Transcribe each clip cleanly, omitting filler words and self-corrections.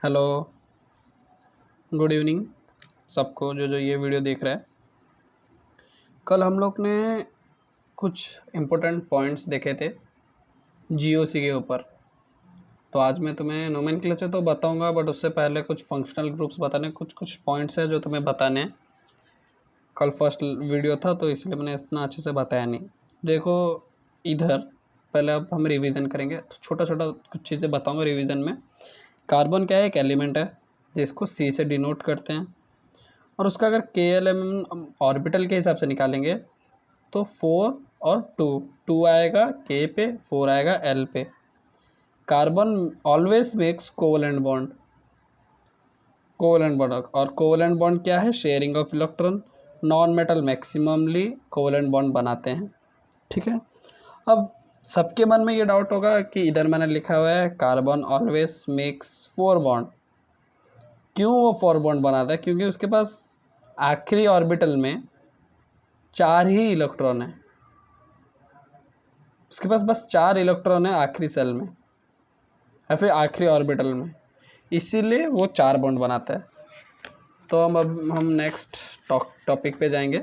Hello, good evening सबको जो ये वीडियो देख रहा है। कल हम लोग ने कुछ इम्पोर्टेंट पॉइंट्स देखे थे जीओसी के ऊपर। तो आज मैं तुम्हें नोमेनक्लेचर तो बताऊंगा, बट उससे पहले कुछ फंक्शनल ग्रुप्स बताने, कुछ कुछ पॉइंट्स हैं जो तुम्हें बताने हैं। कल फर्स्ट वीडियो था तो इसलिए मैंने इतना अच्छे से बताया नहीं। देखो इधर, पहले अब हम रिवीजन करेंगे तो छोटा छोटा कुछ चीज़ें बताऊंगा रिवीजन में। कार्बन क्या है? एक एलिमेंट है जिसको सी से डिनोट करते हैं, और उसका अगर के एल एम ऑर्बिटल के हिसाब से निकालेंगे तो 4 और 2 आएगा के पे, 4 आएगा एल पे। Carbon always makes covalent bond. और कोवलेंट बॉन्ड क्या है? Sharing of electron. Non metal maximally covalent bond बनाते हैं। ठीक है। अब सबके मन में ये डाउट होगा कि इधर मैंने लिखा हुआ है कार्बन ऑलवेज मेक्स 4 बॉन्ड। क्यों वो 4 बॉन्ड बनाता है? क्योंकि उसके पास आखिरी ऑर्बिटल में 4 ही इलेक्ट्रॉन है। उसके पास बस 4 इलेक्ट्रॉन है आखिरी सेल में या फिर आखिरी ऑर्बिटल में, इसीलिए वो 4 बॉन्ड बनाता है। तो हम नेक्स्ट टॉपिक पे जाएंगे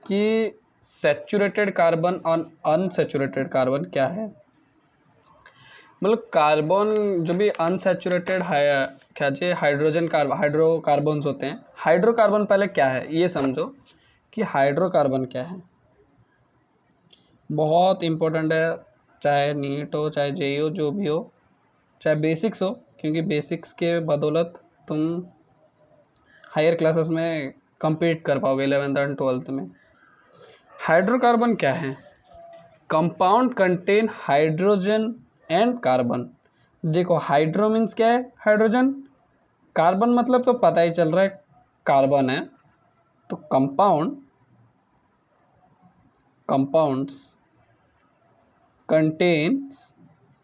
कि सैचुरेटेड कार्बन और अनसैचुरेटेड कार्बन क्या है। मतलब कार्बन जो भी अनसैचुरेटेड है, क्या चाहिए, हाइड्रोकार्बन्स होते हैं। हाइड्रोकार्बन पहले क्या है ये समझो कि हाइड्रोकार्बन क्या है। बहुत इम्पोर्टेंट है, चाहे नीट हो चाहे जेई हो, जो भी हो, चाहे बेसिक्स हो, क्योंकि बेसिक्स के बदौलत तुम हायर क्लासेस में compete कर पाओगे 11th एंड 12th में। हाइड्रोकार्बन क्या है? Compound contain hydrogen and carbon. देखो हाइड्रो मीन्स क्या है? हाइड्रोजन। कार्बन मतलब तो पता ही चल रहा है कार्बन है। तो compounds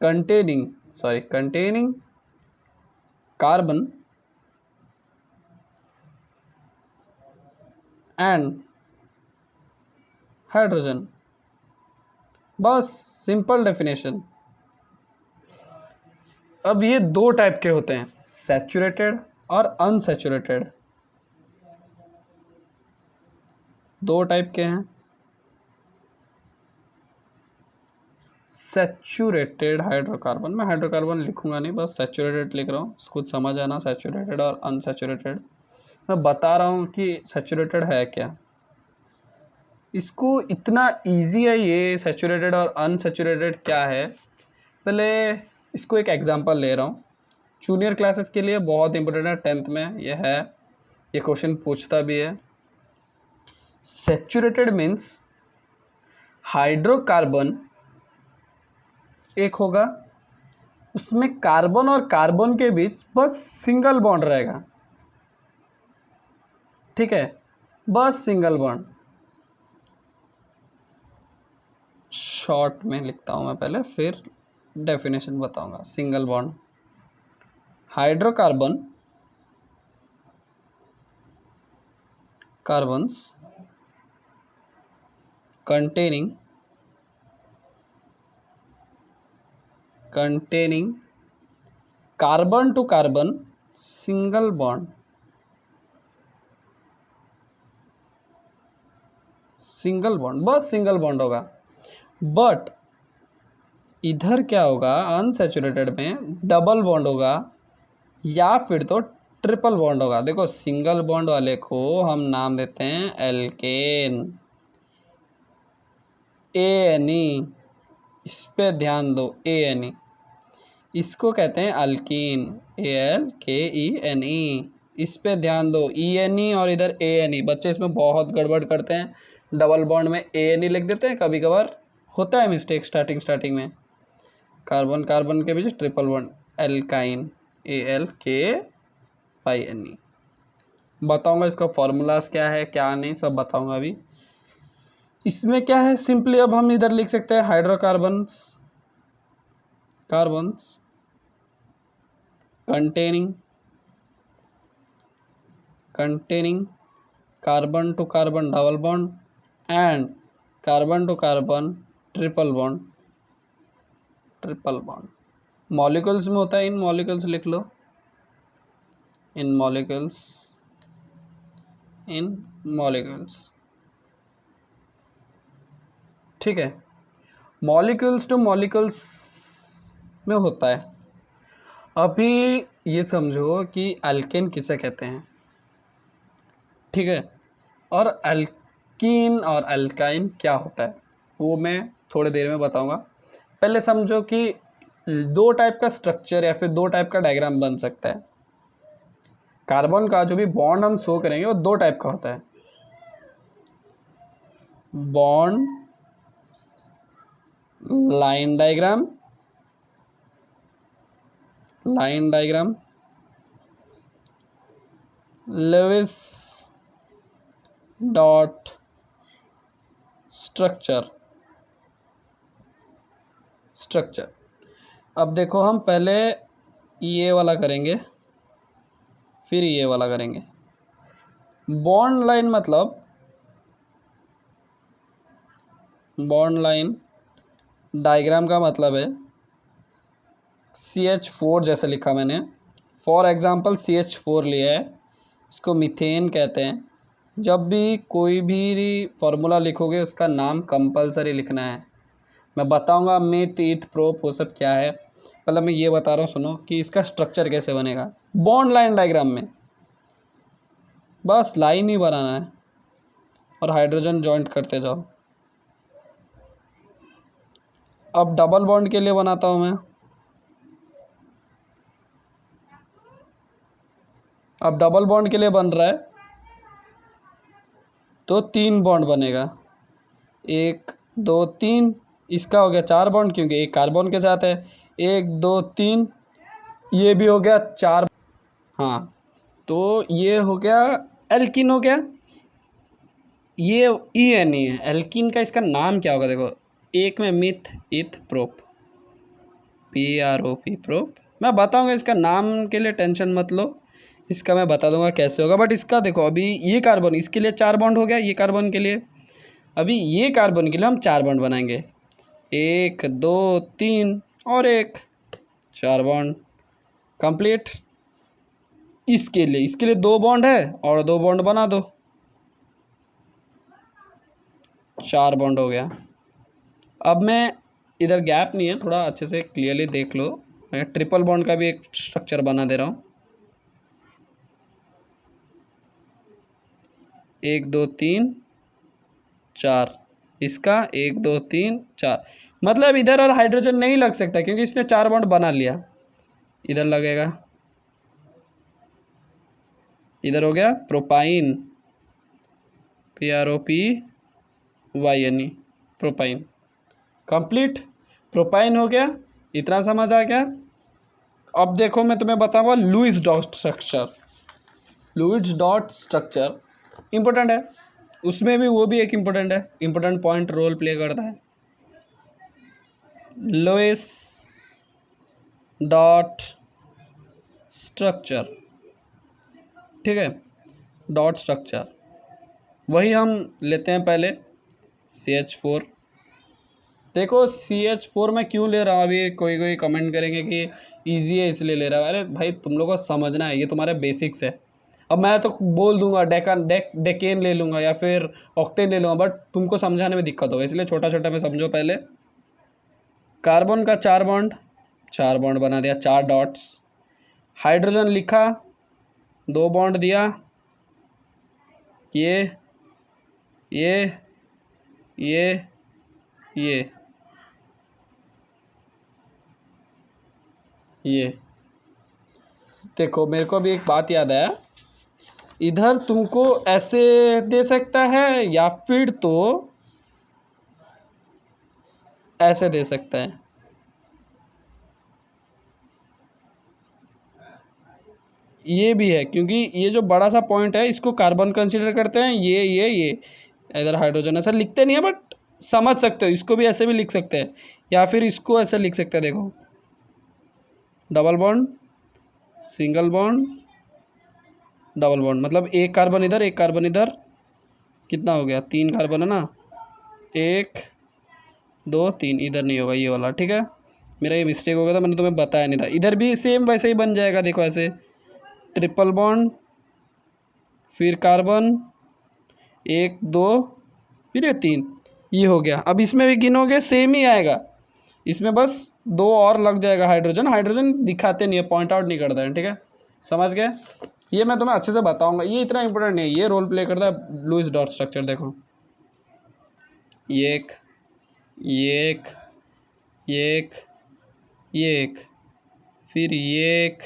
containing carbon and hydrogen. बस सिंपल डेफिनेशन। अब ये दो टाइप के होते हैं, सैचुरेटेड और अनसैचुरेटेड। दो टाइप के हैं। सैचुरेटेड हाइड्रोकार्बन, मैं हाइड्रोकार्बन लिखूंगा नहीं, बस सैचुरेटेड लिख रहा हूँ, खुद समझ आना सैचुरेटेड और अनसैचुरेटेड। मैं बता रहा हूँ कि सैचुरेटेड है क्या। इसको इतना इजी है ये सैचुरेटेड और अनसैचुरेटेड क्या है। पहले इसको एक एग्जांपल ले रहा हूँ, जूनियर क्लासेस के लिए बहुत इंपॉर्टेंट है। 10th में ये है, ये क्वेश्चन पूछता भी है। सैचुरेटेड मीन्स हाइड्रोकार्बन एक होगा, उसमें कार्बन और कार्बन के बीच बस सिंगल बॉन्ड रहेगा। ठीक है, बस सिंगल बॉन्ड। शॉर्ट में लिखता हूं मैं पहले, फिर डेफिनेशन बताऊंगा। Single bond hydrocarbon carbons containing carbon to carbon single bond. Single bond, बस सिंगल बॉन्ड होगा। बट इधर क्या होगा, अनसैचुरेटेड में डबल बॉन्ड होगा या फिर तो ट्रिपल बॉन्ड होगा। देखो सिंगल बॉन्ड वाले को हम नाम देते हैं एल्केन, ANE। इस पे ध्यान दो, ANE। इसको कहते हैं अल्कीन, ALKENE। इस पे ध्यान दो, ENE और इधर ANE। बच्चे इसमें बहुत गड़बड़ करते हैं, डबल बॉन्ड में ANE लिख देते हैं, कभी कभार होता है मिस्टेक स्टार्टिंग में। कार्बन कार्बन के बीच ट्रिपल बॉन्ड, एल्काइन, ALKINE। बताऊंगा इसका फॉर्मूलाज क्या है क्या नहीं, सब बताऊंगा अभी। इसमें क्या है, सिंपली अब हम इधर लिख सकते हैं hydrocarbons containing carbon to carbon double bond and carbon to carbon triple bond. Molecules में होता है, इन मॉलिक्यूल्स लिख लो। इन मॉलिक्यूल्स। ठीक है, मॉलिक्यूल्स टू मॉलिक्यूल्स में होता है। अभी ये समझो कि अल्केन किसे कहते हैं, ठीक है, और अल्कीन और अल्काइन क्या होता है वो मैं थोड़ी देर में बताऊंगा। पहले समझो कि दो टाइप का स्ट्रक्चर या फिर दो टाइप का डायग्राम बन सकता है। कार्बन का जो भी बॉन्ड हम शो करेंगे वो दो टाइप का होता है, bond line diagram, Lewis dot structure. अब देखो हम पहले ये वाला करेंगे फिर ये वाला करेंगे। बॉन्ड लाइन मतलब बॉन्ड लाइन डायग्राम का मतलब है CH4 जैसे लिखा मैंने, फॉर एग्जांपल CH4 लिया है, इसको मीथेन कहते हैं। जब भी कोई भी फार्मूला लिखोगे उसका नाम कंपलसरी लिखना है। मैं बताऊंगा मिथ ईथ प्रोप वो सब क्या है, पहले मैं ये बता रहा हूँ सुनो कि इसका स्ट्रक्चर कैसे बनेगा। बॉन्ड लाइन डायग्राम में बस लाइन ही बनाना है और हाइड्रोजन जॉइंट करते जाओ। अब डबल बॉन्ड के लिए बनाता हूँ मैं। अब डबल बॉन्ड के लिए बन रहा है तो 3 बॉन्ड बनेगा, 1 2 3। इसका हो गया 4 बॉन्ड क्योंकि एक कार्बन के साथ है, 1 2 3। ये भी हो गया 4। हाँ, तो ये हो गया एल्किन हो गया। ये EN है एल्किन का, इसका नाम क्या होगा देखो, एक में myth eth prop, PROP prop. मैं बताऊंगा इसका नाम के लिए टेंशन मत लो, इसका मैं बता दूंगा कैसे होगा। बट इसका देखो अभी ये कार्बन इसके लिए 4 बॉन्ड हो गया, ये कार्बन के लिए। अभी ये कार्बन के लिए हम 4 बॉन्ड बनाएंगे, 1 2 3 और 1, 4 बॉन्ड कंप्लीट। इसके लिए 2 बॉन्ड है और 2 बॉन्ड बना दो, 4 बॉन्ड हो गया। अब मैं इधर गैप नहीं है, थोड़ा अच्छे से क्लियरली देख लो। मैं ट्रिपल बॉन्ड का भी एक स्ट्रक्चर बना दे रहा हूँ, 1 2 3 4। इसका 1 2 3 4, मतलब इधर और हाइड्रोजन नहीं लग सकता क्योंकि इसने 4 बॉन्ड बना लिया। इधर लगेगा, इधर हो गया propyne, PROPYNE propyne complete. Propyne हो गया, इतना समझ आ गया। अब देखो मैं तुम्हें बताऊंगा Lewis dot structure. Lewis dot structure important है, उसमें भी वो भी एक इम्पोर्टेंट है, इम्पोर्टेंट पॉइंट रोल प्ले करता है। लुईस डॉट स्ट्रक्चर, ठीक है, डॉट स्ट्रक्चर वही हम लेते हैं पहले CH4। देखो CH4 मैं क्यों ले रहा हूँ, अभी कोई कमेंट करेंगे कि इजी है इसलिए ले रहा हूँ। अरे भाई तुम लोगों को समझना है, ये तुम्हारे बेसिक्स है। अब मैं तो बोल दूंगा डेकेन ले लूँगा या फिर ऑक्टेन ले लूँगा, बट तुमको समझाने में दिक्कत होगा, इसलिए छोटा छोटा में समझो। पहले कार्बन का 4 बॉन्ड, 4 बॉन्ड बना दिया, 4 डॉट्स। हाइड्रोजन लिखा, 2 बॉन्ड दिया, ये ये ये ये देखो मेरे को अभी एक बात याद आया, इधर तुमको ऐसे दे सकता है या फिर तो ऐसे दे सकता है। ये भी है क्योंकि ये जो बड़ा सा पॉइंट है इसको कार्बन कंसीडर करते हैं, ये इधर हाइड्रोजन। ऐसा लिखते नहीं है बट समझ सकते हो, इसको भी ऐसे भी लिख सकते हैं या फिर इसको ऐसे लिख सकते हैं। देखो double bond, single bond, double bond, मतलब एक कार्बन इधर एक कार्बन इधर, कितना हो गया, 3 कार्बन है ना, 1 2 3। इधर नहीं होगा ये वाला, ठीक है, मेरा ये मिस्टेक हो गया था, मैंने तुम्हें बताया नहीं था। इधर भी सेम वैसे ही बन जाएगा, देखो ऐसे ट्रिपल बॉन्ड, फिर कार्बन, 1 2, फिर ये 3, ये हो गया। अब इसमें भी गिनोगे सेम ही आएगा, इसमें बस 2 और लग जाएगा हाइड्रोजन। हाइड्रोजन दिखाते नहीं है, पॉइंट आउट नहीं करता है, ठीक है, समझ गए। ये मैं तुम्हें अच्छे से बताऊंगा, ये इतना इंपॉर्टेंट नहीं है, ये रोल प्ले करता है लुईस डॉट स्ट्रक्चर। देखो ये एक, ये एक, ये एक, ये एक, फिर ये एक,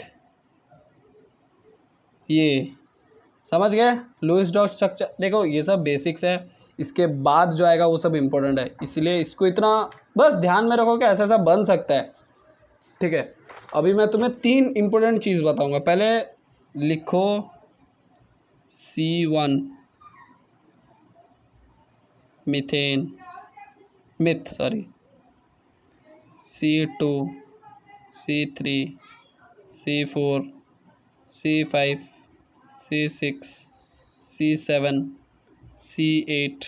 ये, समझ गए लुईस डॉट स्ट्रक्चर। देखो ये सब बेसिक्स है, इसके बाद जो आएगा वो सब इंपॉर्टेंट है, इसलिए इसको इतना बस ध्यान में रखो कि ऐसा ऐसा बन सकता है, ठीक है। अभी मैं तुम्हें 3 इंपॉर्टेंट चीज़ बताऊंगा। पहले लिखो C1 methane, sorry, C2, C3, C4, C5, C6, C7, C8,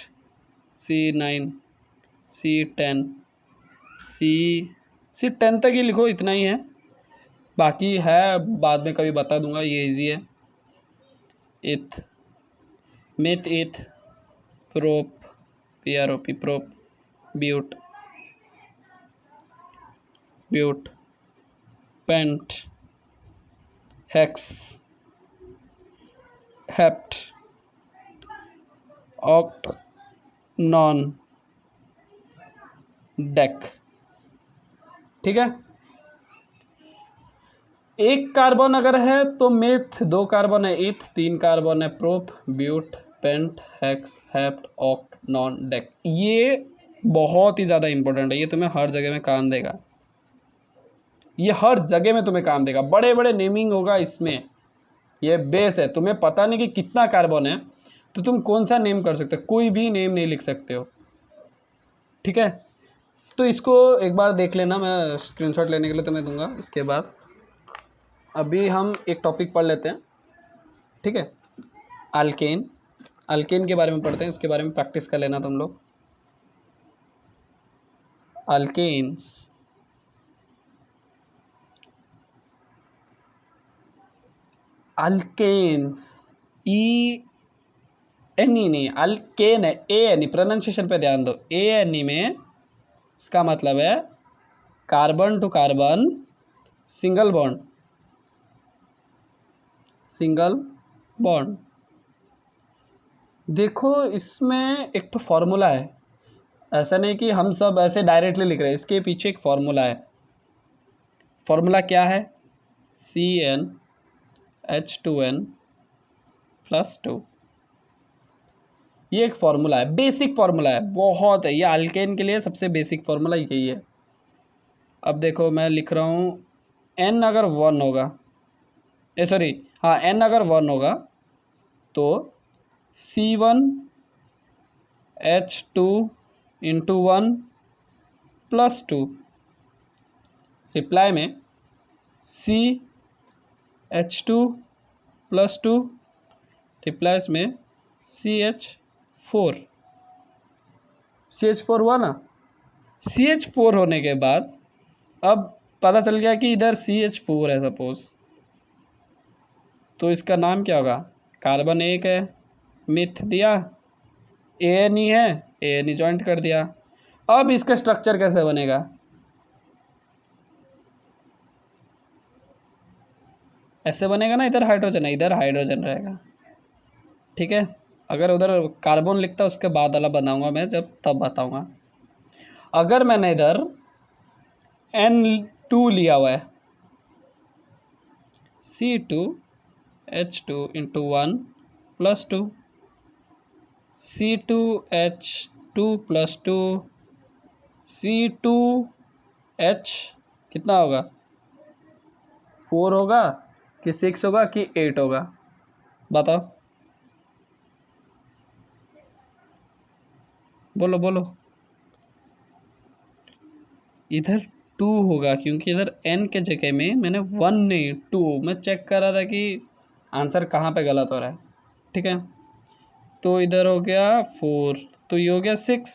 C9, C10, C10 तक ही लिखो, इतना ही है, बाकी है बाद में कभी बता दूंगा, ये इजी है। Eth, meth eth, prop, PROP prop, but, pent, hex, hept, oct, non, dec, ठीक है। एक कार्बन अगर है तो मिथ, 2 कार्बन है इथ, 3 कार्बन है prop, but, pent, hex, hept, oct, non, dec. ये बहुत ही ज़्यादा इंपॉर्टेंट है, ये तुम्हें हर जगह में काम देगा, ये हर जगह में तुम्हें काम देगा, बड़े बड़े नेमिंग होगा इसमें, ये बेस है। तुम्हें पता नहीं कि कितना कार्बन है तो तुम कौन सा नेम कर सकते हो, कोई भी नेम नहीं लिख सकते हो, ठीक है। तो इसको एक बार देख लेना, मैं स्क्रीनशॉट लेने के लिए तुम्हें दूंगा। इसके बाद अभी हम एक टॉपिक पढ़ लेते हैं, ठीक है, अल्केन। अल्केन के बारे में पढ़ते हैं, इसके बारे में प्रैक्टिस कर लेना तुम लोग। अल्केन्स, अल्केन्स, E-N-E नहीं, अल्केन है, A-N-E, प्रोनाउंसिएशन पे ध्यान दो, A-N-E में इसका मतलब है carbon to carbon single bond, single bond. देखो इसमें एक तो फॉर्मूला है, ऐसा नहीं कि हम सब ऐसे डायरेक्टली लिख रहे हैं, इसके पीछे एक फॉर्मूला है। फॉर्मूला क्या है? CnH2n+2, ये एक फॉर्मूला है, बेसिक फॉर्मूला है, बहुत है, ये अल्केन के लिए सबसे बेसिक फॉर्मूला यही है। अब देखो मैं लिख रहा हूँ, n अगर 1 होगा, सॉरी हाँ, n अगर 1 होगा तो C1H2 × 1 + 2, रिप्लाई में CH2+2, रिप्लाइज में CH4, CH4 हुआ ना। CH4 होने के बाद अब पता चल गया कि इधर CH4 है सपोज, तो इसका नाम क्या होगा? कार्बन 1 है, मिथ दिया, A-N-E है, A-N-E जॉइंट कर दिया। अब इसका स्ट्रक्चर कैसे बनेगा? ऐसे बनेगा ना, इधर हाइड्रोजन है, इधर हाइड्रोजन रहेगा, ठीक है। अगर उधर कार्बन लिखता उसके बाद वाला बनाऊंगा मैं, जब तब बताऊंगा। अगर मैंने इधर N2 लिया हुआ है, C2H2 × 1 + 2, C2H2+2, C2H कितना होगा? 4 होगा कि 6 होगा कि 8 होगा? बताओ, बोलो बोलो। इधर 2 होगा, क्योंकि इधर n के जगह में मैंने 1 नहीं 2, मैं चेक कर रहा था कि आंसर कहाँ पे गलत हो रहा है, ठीक है। तो इधर हो गया 4, तो ये हो गया 6,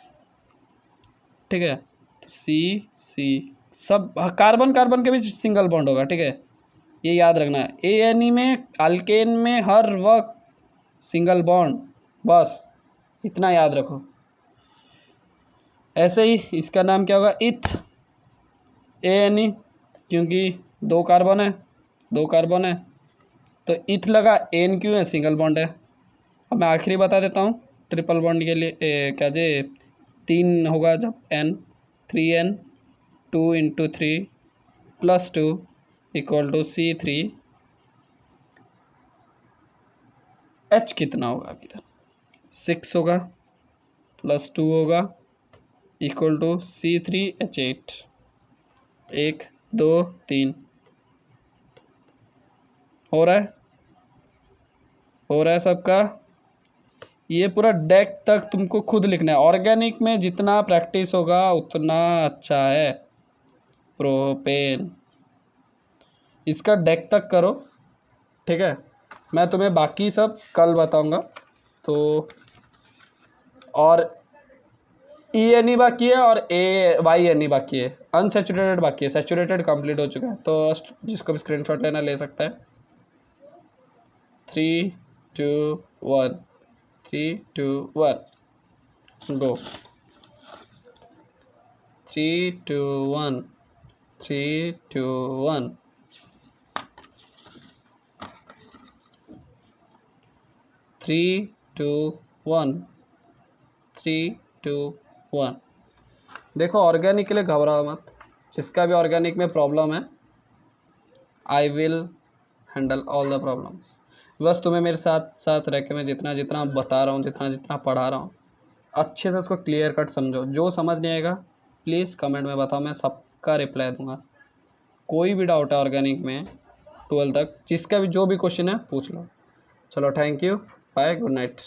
ठीक है। तो C सब कार्बन कार्बन के बीच सिंगल बॉन्ड होगा, ठीक है। ये याद रखना है। ANE में अल्केन में हर वक्त सिंगल बॉन्ड, बस इतना याद रखो। ऐसे ही इसका नाम क्या होगा, इथ। ANE क्योंकि 2 कार्बन है, 2 कार्बन है तो इथ लगा, एन क्यों है, सिंगल बॉन्ड है। अब मैं आखिरी बता देता हूँ ट्रिपल बॉन्ड के लिए क्या जे 3 होगा जब N 3N 2 × 3 + 2 = C3। H कितना होगा अभी तक, 6 होगा +2 होगा = C3H8। 1 2 3 हो रहा है सबका। ये पूरा डेक तक तुमको खुद लिखना है। ऑर्गेनिक में जितना प्रैक्टिस होगा उतना अच्छा है। प्रोपेन, इसका डेक तक करो, ठीक है। मैं तुम्हें बाकी सब कल बताऊंगा। तो और ENE बाकी है और YNE बाकी है, अनसेचुरेटेड बाकी है, सेचुरेटेड कंप्लीट हो चुका है। तो जिसको भी स्क्रीनशॉट लेना ले सकता है। 3 2 1 3 2 1 गो। 3 2 1 3 2 1 3 2 1 3 2 1। देखो ऑर्गेनिक के लिए घबराओ मत, जिसका भी ऑर्गेनिक में प्रॉब्लम है I will handle all the problems. बस तुम्हें मेरे साथ साथ रह के मैं जितना जितना बता रहा हूँ, जितना जितना पढ़ा रहा हूँ, अच्छे से उसको क्लियर कट समझो। जो समझ नहीं आएगा प्लीज़ कमेंट में बताओ, मैं सबका रिप्लाई दूंगा। कोई भी डाउट है ऑर्गेनिक में 12 तक, जिसका भी जो भी क्वेश्चन है पूछ लो। चलो thank you, bye, good night.